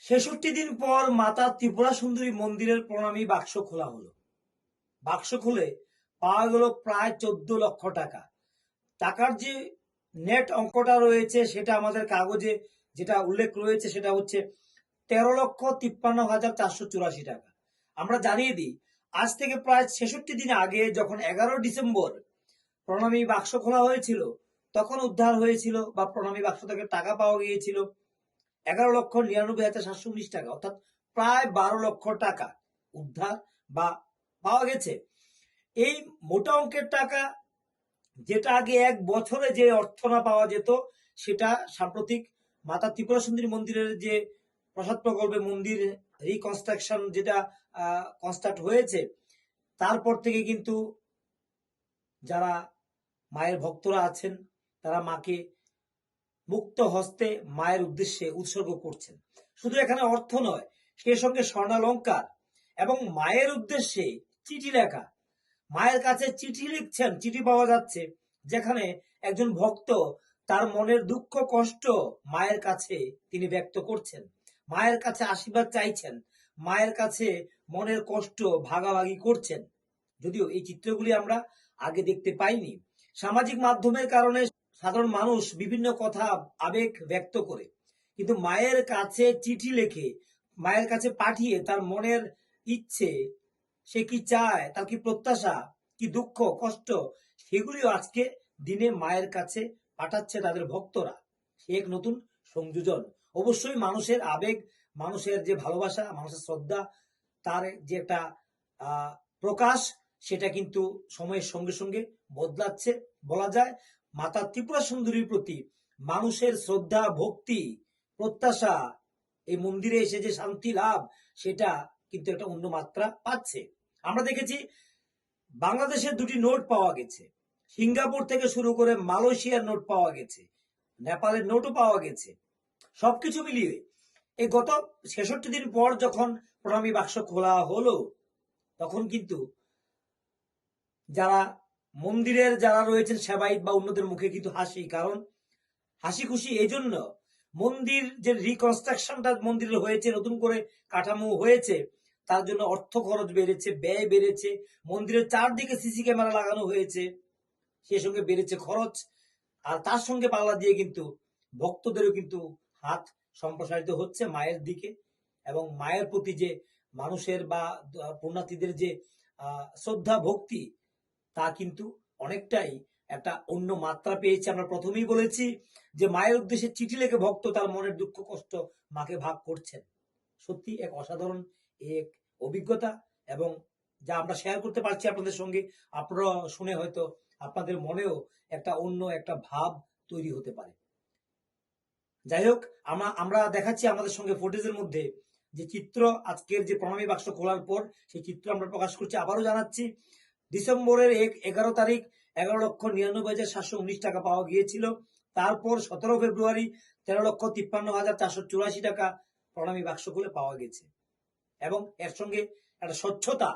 ৬৬ দিন পর মাতা ত্রিপুরা সুন্দরী মন্দিরের প্রণামী বাক্স খোলা হলো। বাক্স খুলে পাওয়া গেল প্রায় ১৪ লক্ষ টাকা। টাকার যে নেট অঙ্কটা রয়েছে সেটা আমাদের কাগজে যেটা উল্লেখ রয়েছে সেটা হচ্ছে ১৩,৫৩,৪৮৪ টাকা। আমরা জানিয়ে দিই, আজ থেকে প্রায় ৬৬ দিন আগে যখন ১১ ডিসেম্বর প্রণামী বাক্স খোলা হয়েছিল, তখন উদ্ধার হয়েছিল বা প্রণামী বাক্স থেকে টাকা পাওয়া গিয়েছিল ১১,৯৯,৭১৯ টাকা, অর্থাৎ প্রায় ১২ লক্ষ টাকা উদ্ধার বা পাওয়া গেছে। এই মোটা অঙ্কের টাকা, যেটা আগে এক বছরে যে অর্থ না পাওয়া যেত, সেটা সাম্প্রতিক মাতা ত্রিপুরা সুন্দরী মন্দিরের যে প্রসাদ প্রকল্পে মন্দির রিকনস্ট্রাকশন যেটা কনস্ট্রাক্ট হয়েছে, তারপর থেকে কিন্তু যারা মায়ের ভক্তরা আছেন তারা মাকে মুক্ত হস্তে মায়ের উদ্দেশ্যে উৎসর্গ করছেন। শুধু এখানে অর্থ নয়, সেই সঙ্গে স্বর্ণালঙ্কার এবং মায়ের উদ্দেশ্যে চিঠি লেখা। মায়ের কাছে চিঠি লিখছেন, চিঠি পাওয়া যাচ্ছে যেখানে একজন ভক্ত তার মনের দুঃখ কষ্ট মায়ের কাছে তিনি ব্যক্ত করছেন, মায়ের কাছে আশীর্বাদ চাইছেন, মায়ের কাছে মনের কষ্ট ভাগাভাগি করছেন। যদিও এই চিত্রগুলি আমরা আগে দেখতে পাইনি। সামাজিক মাধ্যমের কারণে সাধারণ মানুষ বিভিন্ন কথা আবেগ ব্যক্ত করে, কিন্তু মায়ের কাছে চিঠি লিখে মায়ের কাছে পাঠিয়ে তার মনের ইচ্ছে, সে কি চায়, তার কি প্রত্যাশা, কি দুঃখ কষ্ট, সেগুলিও আজকে দিনে মায়ের কাছে পাঠাচ্ছে তাদের ভক্তরা। সে এক নতুন সংযোজন। অবশ্যই মানুষের আবেগ, মানুষের যে ভালোবাসা, মানুষের শ্রদ্ধা, তার যে একটা প্রকাশ, সেটা কিন্তু সময়ের সঙ্গে সঙ্গে বদলাচ্ছে। বলা যায় মাতা ত্রিপুরা সুন্দরীর প্রতি মানুষের শ্রদ্ধা, ভক্তি, প্রত্যাশা, এই মন্দিরে এসে যে শান্তি লাভ, সেটা কিন্তু একটা অন্য মাত্রা পাচ্ছে। আমরা দেখেছি বাংলাদেশের দুটি নোট পাওয়া গেছে, সিঙ্গাপুর থেকে শুরু করে মালয়েশিয়ার নোট পাওয়া গেছে, নেপালের নোটও পাওয়া গেছে। সবকিছু মিলিয়ে এই গত ৬৬ দিন পর যখন প্রণামী বাক্স খোলা হলো, তখন কিন্তু যারা মন্দিরের যারা রয়েছেন সেবায়িত বা অন্যদের মুখে কিন্তু হাসি। কারণ হাসি খুশি এই জন্য, মন্দির যে রিকনস্ট্রাকশনটা মন্দিরের হয়েছে, নতুন করে কাঠামো হয়েছে, তার জন্য অর্থ খরচ বেড়েছে, ব্যয় বেড়েছে, মন্দিরের চারদিকে সিসি ক্যামেরা লাগানো হয়েছে, সেই সঙ্গে বেড়েছে খরচ। আর তার সঙ্গে পাল্লা দিয়ে কিন্তু ভক্তদেরও কিন্তু হাত সম্প্রসারিত হচ্ছে মায়ের দিকে, এবং মায়ের প্রতি যে মানুষের বা পুণ্যার্থীদের যে শ্রদ্ধা ভক্তি, তা কিন্তু অনেকটাই একটা অন্য মাত্রা পেয়েছে। আমরা প্রথমেই বলেছি যে মায়ের উদ্দেশ্যে চিঠি লিখে ভক্ত তার মনের দুঃখ কষ্ট মাকে ভাগ করছেন। সত্যি এক অসাধারণ এক অভিজ্ঞতা, এবং যা আমরা শেয়ার করতে পারছি আপনাদের সঙ্গে, আপনারা শুনে হয়তো আপনাদের মনেও একটা অন্য একটা ভাব তৈরি হতে পারে। যাই হোক, আমরা দেখাচ্ছি আমাদের সঙ্গে ফুটেজের মধ্যে যে চিত্র, আজকের যে প্রণামী বাক্স খোলার পর সেই চিত্র আমরা প্রকাশ করছি। আবারও জানাচ্ছি, ডিসেম্বরের ১১ তারিখ ১১,৯৯,৭১৯ টাকা পাওয়া গিয়েছিল। তারপর ১৭ ফেব্রুয়ারি ১৩,৫৩,৪৮৪ টাকা প্রণামী বাক্স খুলে পাওয়া গেছে। এবং এর সঙ্গে একটা স্বচ্ছতা,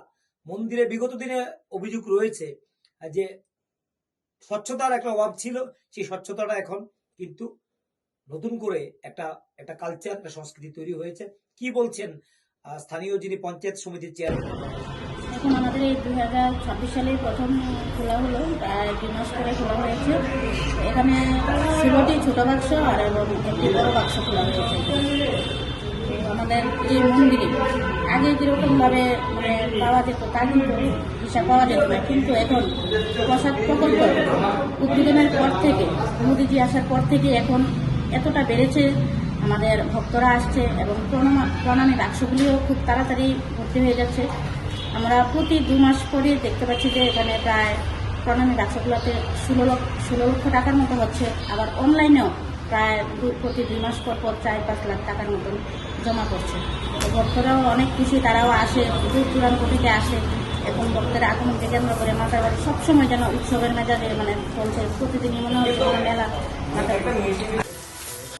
মন্দিরে বিগত দিনে অভিযোগ রয়েছে যে স্বচ্ছতার একটা অভাব ছিল, সেই স্বচ্ছতাটা এখন কিন্তু নতুন করে একটা একটা কালচার, একটা সংস্কৃতি তৈরি হয়েছে। কি বলছেন স্থানীয় যিনি পঞ্চায়েত সমিতির চেয়ারম্যান? এখন আমাদের এই 2026 সালে প্রথম খোলা হলো, প্রায় 2 মাস পরে খোলা হয়েছে। এখানে 16টি ছোট বাক্স আর এবং একটি বড় বাক্স খোলা হয়েছে। আমাদের এই মন্দিরে আগে যেরকমভাবে মানে পাওয়া যেত তা কিন্তু হিসাব পাওয়া যেত না, কিন্তু এখন প্রসাদ প্রকল্প উদ্বোধনের পর থেকে, মোদিজি আসার পর থেকে এখন এতটা বেড়েছে। আমাদের ভক্তরা আসছে এবং প্রণামী বাক্সগুলিও খুব তাড়াতাড়ি ভর্তি হয়ে যাচ্ছে। আমরা প্রতি 2 মাস পরে দেখতে পাচ্ছি যে এখানে প্রায় প্রণামী বাক্সগুলোতে 16 লক্ষ টাকার মতো হচ্ছে। আবার অনলাইনেও প্রায় প্রতি 2 মাস পর 4-5 লাখ টাকার মতন জমা করছে। ভক্তরাও অনেক খুশি, তারাও আসে, দূর দূরান্ত থেকে আসে। এখন ভক্তের আগমনকে কেন্দ্র করে মাতার বাড়ি সবসময় যেন উৎসবের মেজাজে মানে চলছে। প্রতিদিনই মনে হয় মেলা মাতার বাড়ি।